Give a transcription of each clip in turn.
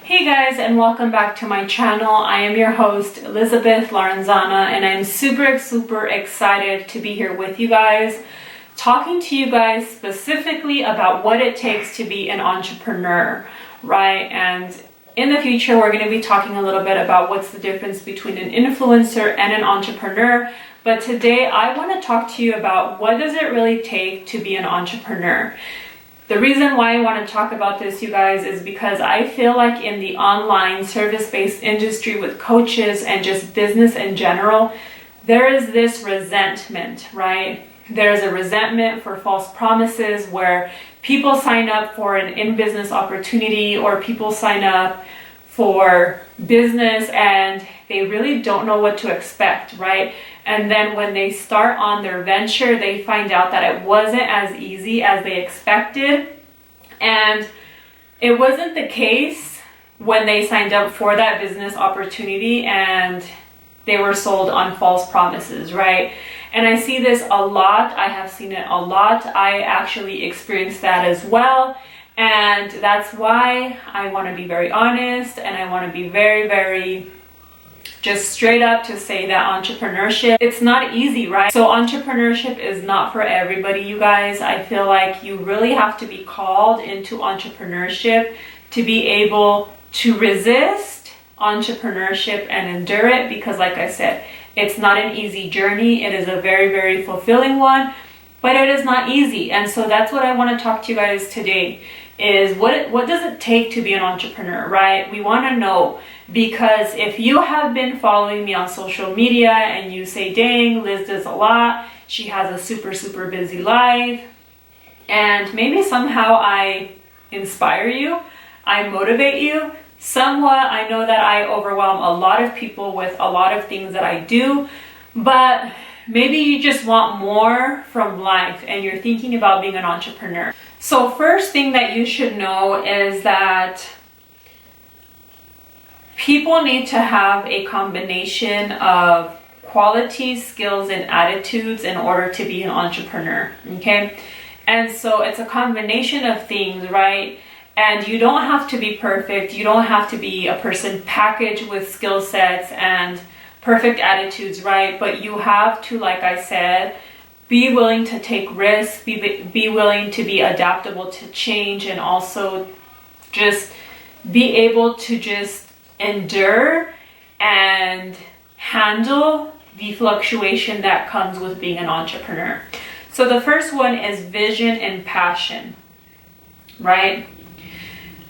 Hey guys, and welcome back to my channel. I am your host, Elizabeth Lorenzana, and I'm super excited to be here with you guys, talking to you guys specifically about what it takes to be an entrepreneur, right? And in the future, we're going to be talking a little bit about what's the difference between an influencer and an entrepreneur. But today, I want to talk to you about what does it really take to be an entrepreneur. The reason why I want to talk about this, you guys, is because I feel like in the online service-based industry with coaches and just business in general, there is this resentment, right? There's a resentment for false promises where people sign up for an in-business opportunity or people sign up for business and they really don't know what to expect, right? And then when they start on their venture, they find out that it wasn't as easy as they expected. And it wasn't the case when they signed up for that business opportunity and they were sold on false promises, right? And I see this a lot. I have seen it a lot. I actually experienced that as well. And that's why I want to be very honest and I want to be very just straight up to say that entrepreneurship, it's not easy, right? So entrepreneurship is not for everybody, you guys. I feel like you really have to be called into entrepreneurship to be able to resist entrepreneurship and endure it, because like I said, it's not an easy journey. It is a very fulfilling one, but it is not easy. And so that's what I want to talk to you guys today is what does it take to be an entrepreneur, right? We want to know, because if you have been following me on social media and you say, dang, Liz does a lot, she has a super busy life, and maybe somehow I inspire you, I motivate you somewhat. I know that I overwhelm a lot of people with a lot of things that I do, but maybe you just want more from life and you're thinking about being an entrepreneur. So first thing that you should know is that people need to have a combination of qualities, skills, and attitudes in order to be an entrepreneur, okay? And so it's a combination of things, right? And you don't have to be perfect. You don't have to be a person packaged with skill sets and perfect attitudes, right? But you have to, like I said, be willing to take risks, be willing to be adaptable to change, and also just be able to just endure and handle the fluctuation that comes with being an entrepreneur. So the first one is vision and passion, right?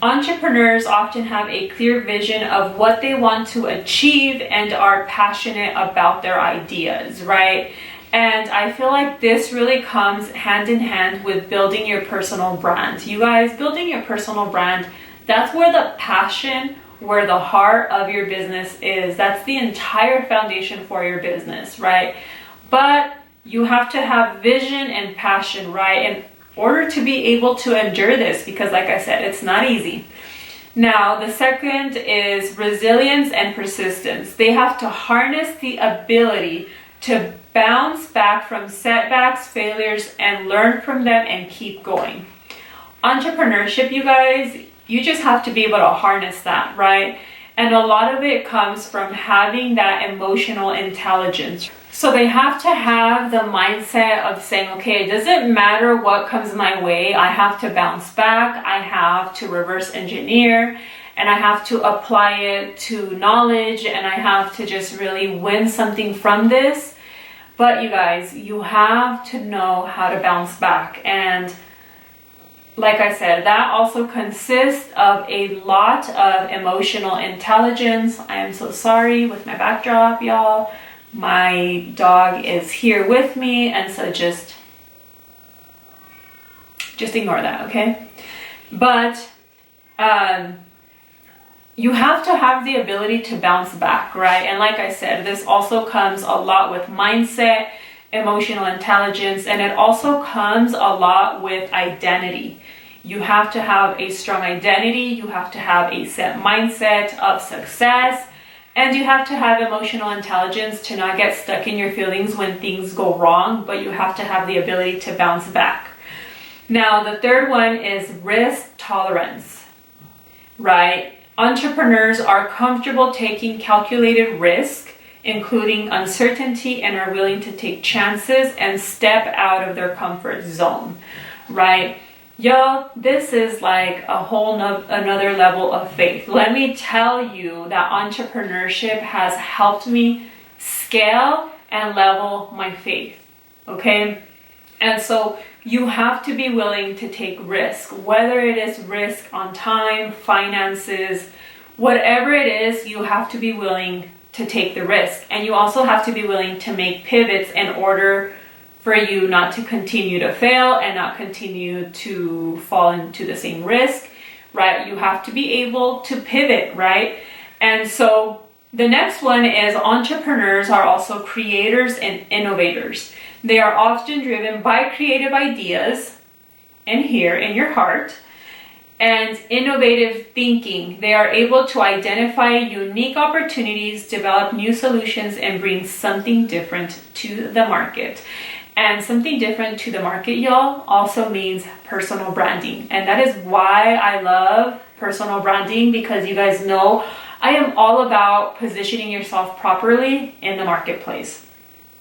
Entrepreneurs often have a clear vision of what they want to achieve and are passionate about their ideas, right? And I feel like this really comes hand in hand with building your personal brand. You guys, building your personal brand, that's where the passion, where the heart of your business is. That's the entire foundation for your business, right? But you have to have vision and passion, right? In order to be able to endure this, because like I said, it's not easy. Now, the second is resilience and persistence. They have to harness the ability to bounce back from setbacks, failures, and learn from them and keep going. Entrepreneurship, you guys, you just have to be able to harness that, right? And a lot of it comes from having that emotional intelligence. So they have to have the mindset of saying, okay, it doesn't matter what comes my way, I have to bounce back, I have to reverse engineer, and I have to apply it to knowledge, and I have to just really win something from this. But you guys, you have to know how to bounce back. And like I said, that also consists of a lot of emotional intelligence. I am so sorry with my backdrop, y'all. My dog is here with me, and so just ignore that, okay? But you have to have the ability to bounce back, right? And like I said, this also comes a lot with mindset, emotional intelligence, and it also comes a lot with identity. You have to have a strong identity, you have to have a set mindset of success, and you have to have emotional intelligence to not get stuck in your feelings when things go wrong, but you have to have the ability to bounce back. Now, the third one is risk tolerance, right? Entrepreneurs are comfortable taking calculated risk, including uncertainty, and are willing to take chances and step out of their comfort zone, right? Y'all, this is like a whole another level of faith. Let me tell you that entrepreneurship has helped me scale and level my faith, okay? And so you have to be willing to take risk, whether it is risk on time, finances, whatever it is, you have to be willing to take the risk. And you also have to be willing to make pivots in order for you not to continue to fail and not continue to fall into the same risk, right? You have to be able to pivot, right? And so the next one is entrepreneurs are also creators and innovators. They are often driven by creative ideas in here in your heart and innovative thinking. They are able to identify unique opportunities, develop new solutions, and bring something different to the market. And something different to the market, y'all, also means personal branding. And that is why I love personal branding, because you guys know I am all about positioning yourself properly in the marketplace.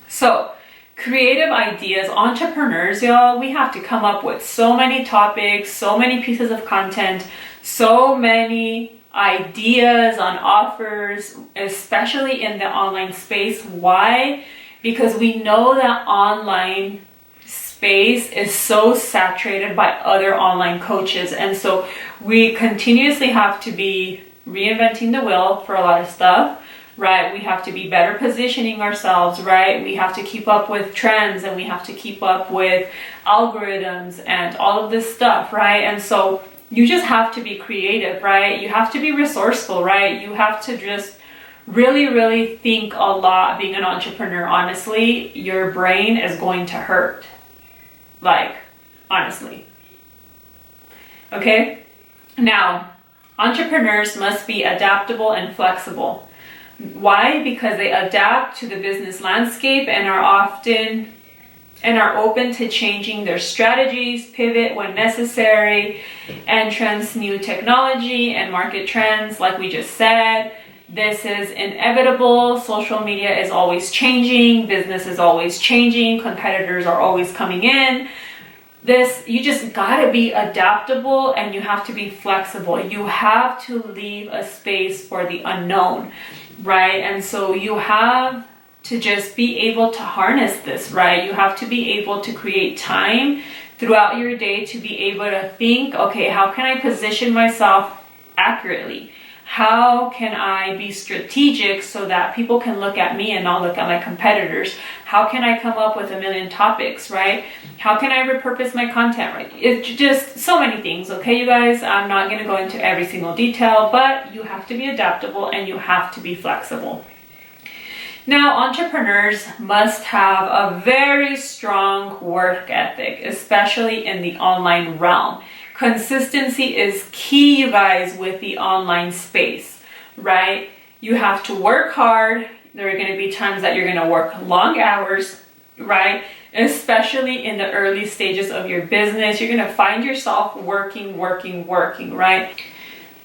So, creative ideas, entrepreneurs, y'all, we have to come up with so many topics, so many pieces of content, so many ideas on offers, especially in the online space. Why? Because we know that online space is so saturated by other online coaches. And so we continuously have to be reinventing the wheel for a lot of stuff, right? We have to be better positioning ourselves, right? We have to keep up with trends, and we have to keep up with algorithms and all of this stuff, right? And so you just have to be creative, right? You have to be resourceful, right? You have to just really think a lot being an entrepreneur. Honestly, your brain is going to hurt. Like, honestly. Okay? Now, entrepreneurs must be adaptable and flexible. Why? Because they adapt to the business landscape and are open to changing their strategies, pivot when necessary, entrance new technology and market trends, like we just said. This is inevitable. Social media is always changing, business is always changing, competitors are always coming in. You just gotta be adaptable, and you have to be flexible. You have to leave a space for the unknown, right? And so you have to just be able to harness this, right? You have to be able to create time throughout your day to be able to think, okay, how can I position myself accurately? How can I be strategic so that people can look at me and not look at my competitors? How can I come up with a million topics, right? How can I repurpose my content, right? It's just so many things, okay, you guys? I'm not going to go into every single detail, but you have to be adaptable and you have to be flexible. Now, entrepreneurs must have a very strong work ethic, especially in the online realm. Consistency is key, you guys, with the online space, right? You have to work hard. There are going to be times that you're going to work long hours, right? Especially in the early stages of your business, you're going to find yourself working, right?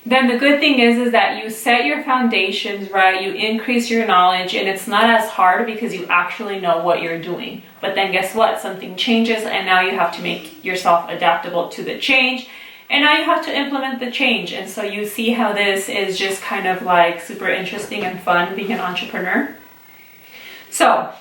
Then the good thing is that you set your foundations, right? You increase your knowledge, and it's not as hard because you actually know what you're doing. But then guess what? Something changes, and now you have to make yourself adaptable to the change, and now you have to implement the change. And so you see how this is just kind of like super interesting and fun being an entrepreneur. So,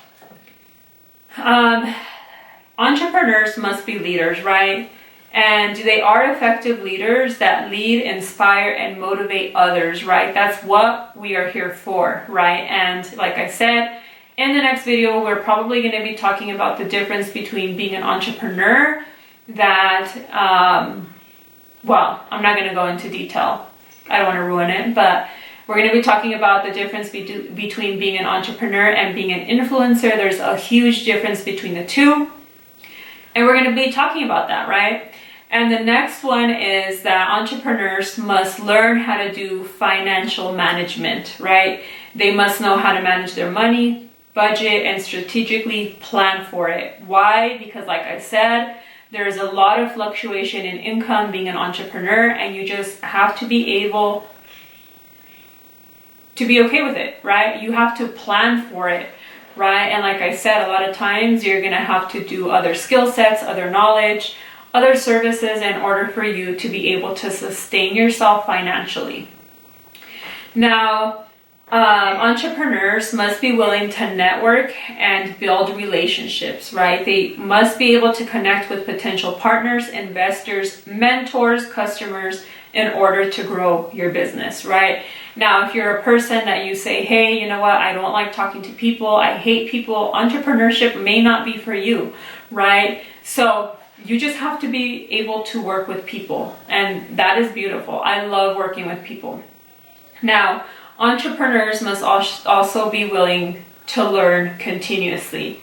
entrepreneurs must be leaders, right? And they are effective leaders that lead, inspire, and motivate others, right? That's what we are here for, right? And like I said, in the next video, we're probably going to be talking about the difference between being an entrepreneur that, well, I'm not going to go into detail. I don't want to ruin it, but we're going to be talking about the difference between being an entrepreneur and being an influencer. There's a huge difference between the two. And we're going to be talking about that, right? And the next one is that entrepreneurs must learn how to do financial management, right? They must know how to manage their money, budget, and strategically plan for it. Why? Because like I said, there's a lot of fluctuation in income being an entrepreneur, and you just have to be able be okay with it, right? You have to plan for it, right? And like I said, a lot of times you're gonna have to do other skill sets, other knowledge, other services in order for you to be able to sustain yourself financially. Now, entrepreneurs must be willing to network and build relationships, right? They must be able to connect with potential partners, investors, mentors, customers in order to grow your business, right? Now, if you're a person that you say, hey, you know what, I don't like talking to people, I hate people, entrepreneurship may not be for you, right? So you just have to be able to work with people, and that is beautiful. I love working with people. Now, entrepreneurs must also be willing to learn continuously,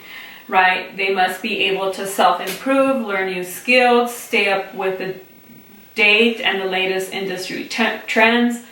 right? They must be able to self-improve, learn new skills, stay up with the date and the latest industry trends,